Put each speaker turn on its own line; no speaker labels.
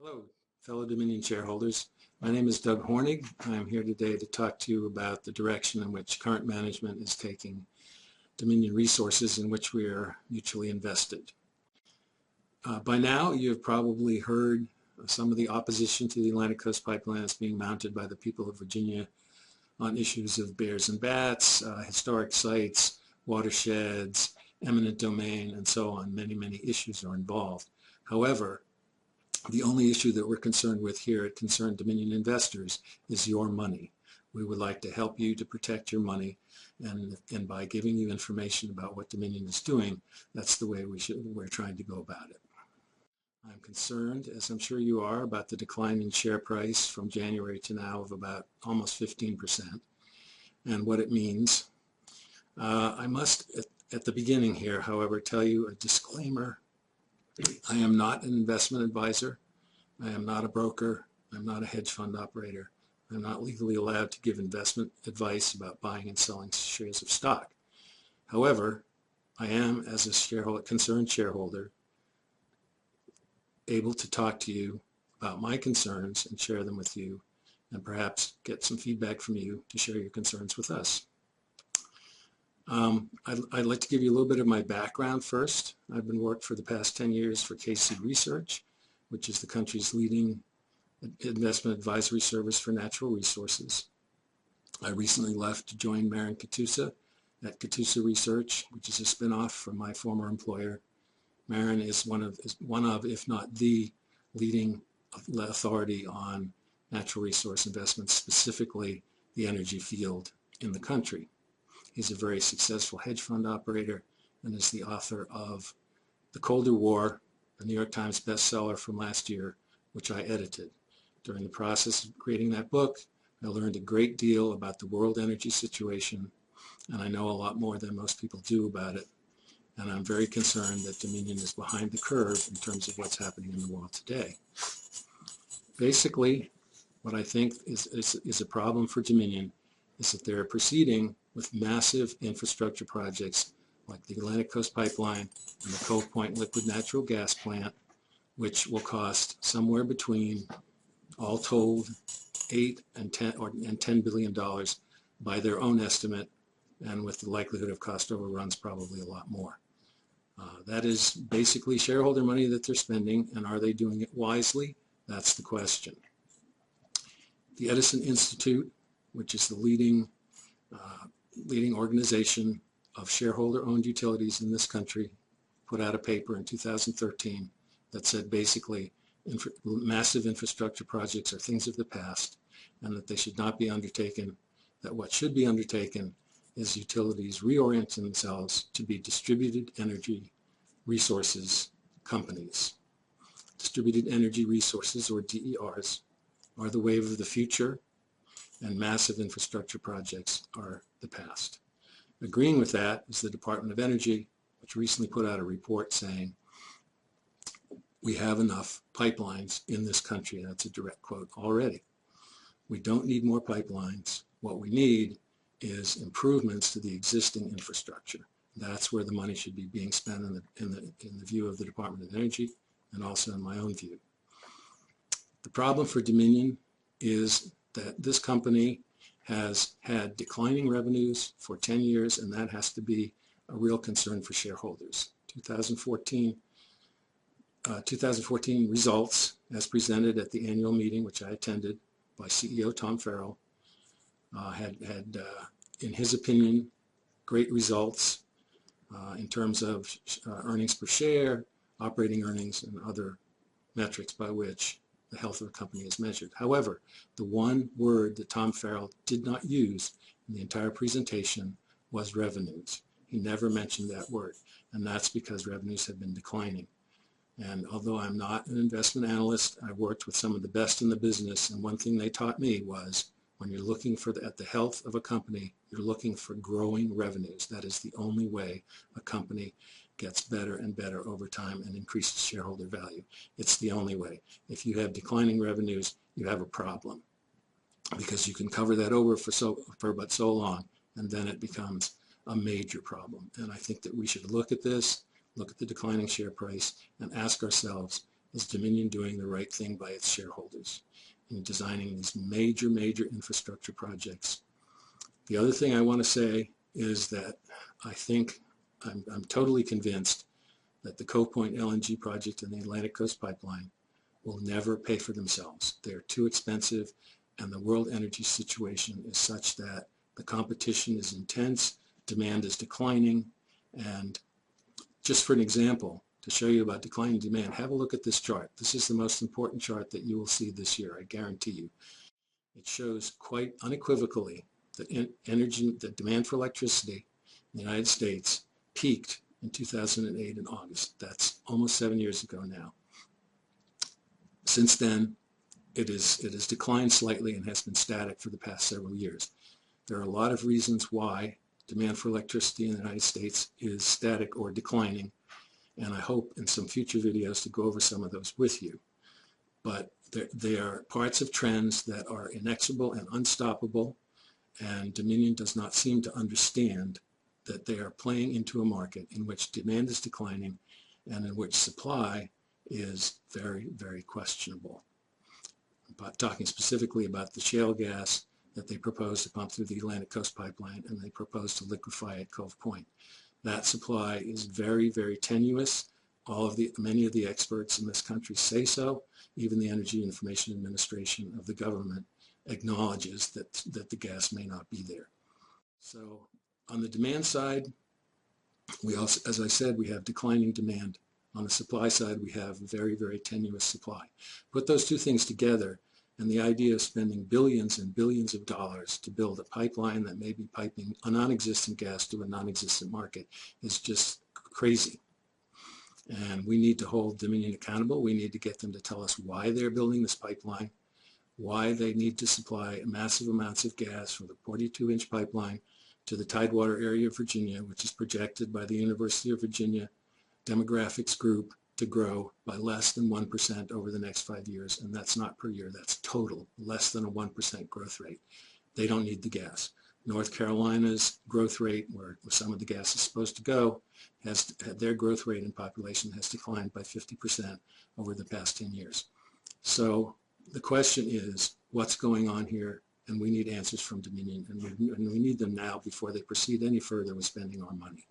Hello, fellow Dominion shareholders. My name is Doug Hornig. I am here today to talk to you about the direction in which current management is taking Dominion Resources, in which we are mutually invested. By now, you have probably heard some of the opposition to the Atlantic Coast Pipeline that's being mounted by the people of Virginia on issues of bears and bats, historic sites, watersheds, eminent domain, and so on. Many, many issues are involved. However, the only issue that we're concerned with here at Concerned Dominion Investors is your money. We would like to help you to protect your money, and by giving you information about what Dominion is doing, that's the way we're trying to go about it. I'm concerned, as I'm sure you are, about the decline in share price from January to now of about almost 15%, and what it means. I must, at the beginning here, however, tell you a disclaimer. I am not an investment advisor. I am not a broker. I'm not a hedge fund operator. I'm not legally allowed to give investment advice about buying and selling shares of stock. However, I am, as a concerned shareholder, able to talk to you about my concerns and share them with you, and perhaps get some feedback from you to share your concerns with us. I'd like to give you a little bit of my background first. I've been working for the past 10 years for KC Research, which is the country's leading investment advisory service for natural resources. I recently left to join Marin Katusa at Katusa Research, which is a spinoff from my former employer. Marin is one of, if not the leading authority on natural resource investments, specifically the energy field in the country. He's a very successful hedge fund operator and is the author of The Colder War, a New York Times bestseller from last year, which I edited. During the process of creating that book, I learned a great deal about the world energy situation, and I know a lot more than most people do about it. And I'm very concerned that Dominion is behind the curve in terms of what's happening in the world today. Basically, what I think is a problem for Dominion is that they're proceeding with massive infrastructure projects like the Atlantic Coast Pipeline and the Cove Point liquid natural gas plant, which will cost somewhere between, all told, $8 and $10 billion by their own estimate, and with the likelihood of cost overruns, probably a lot more. That is basically shareholder money that they're spending, and are they doing it wisely? That's the question. The Edison Institute, which is the leading organization of shareholder-owned utilities in this country, put out a paper in 2013 that said basically massive infrastructure projects are things of the past, and that they should not be undertaken, that what should be undertaken is utilities reorienting themselves to be distributed energy resources companies. Distributed energy resources, or DERs, are the wave of the future, and massive infrastructure projects are the past. Agreeing with that is the Department of Energy, which recently put out a report saying we have enough pipelines in this country. That's a direct quote already. We don't need more pipelines. What we need is improvements to the existing infrastructure. That's where the money should be being spent in the view of the Department of Energy, and also in my own view. The problem for Dominion is that this company has had declining revenues for 10 years, and that has to be a real concern for shareholders. 2014 results, as presented at the annual meeting, which I attended, by CEO Tom Farrell, had in his opinion, great results in terms of earnings per share, operating earnings, and other metrics by which the health of the company is measured. However, the one word that Tom Farrell did not use in the entire presentation was revenues. He never mentioned that word, and that's because revenues have been declining. And although I'm not an investment analyst, I've worked with some of the best in the business, and one thing they taught me was when you're looking at the health of a company, you're looking for growing revenues. That is the only way a company gets better and better over time and increases shareholder value. It's the only way. If you have declining revenues, you have a problem, because you can cover that over for but so long, and then it becomes a major problem. And I think that we should look at this, look at the declining share price, and ask ourselves, is Dominion doing the right thing by its shareholders in designing these major infrastructure projects. The other thing I want to say is that I'm totally convinced that the Cove Point LNG project and the Atlantic Coast Pipeline will never pay for themselves. They're too expensive, and the world energy situation is such that the competition is intense, demand is declining, and just for an example, to show you about declining demand, have a look at this chart. This is the most important chart that you will see this year, I guarantee you. It shows quite unequivocally that the demand for electricity in the United States peaked in 2008 in August. That's almost 7 years ago now. Since then, it has declined slightly and has been static for the past several years. There are a lot of reasons why demand for electricity in the United States is static or declining, and I hope in some future videos to go over some of those with you. But they are parts of trends that are inexorable and unstoppable, and Dominion does not seem to understand that they are playing into a market in which demand is declining and in which supply is very questionable. Talking specifically about the shale gas that they propose to pump through the Atlantic Coast Pipeline and they propose to liquefy at Cove Point. That supply is very tenuous. Many of the experts in this country say so. Even the Energy Information Administration of the government acknowledges that the gas may not be there. So on the demand side, we also, as I said, we have declining demand. On the supply side, we have very tenuous supply. Put those two things together, and the idea of spending billions and billions of dollars to build a pipeline that may be piping a non-existent gas to a non-existent market is just crazy. And we need to hold Dominion accountable. We need to get them to tell us why they're building this pipeline, why they need to supply massive amounts of gas from the 42-inch pipeline to the Tidewater area of Virginia, which is projected by the University of Virginia demographics group to grow by less than 1% over the next 5 years. And that's not per year, that's total, less than a 1% growth rate. They don't need the gas. North Carolina's growth rate, where some of the gas is supposed to go, their growth rate in population has declined by 50% over the past 10 years. So the question is, what's going on here? And we need answers from Dominion, and we need them now before they proceed any further with spending our money.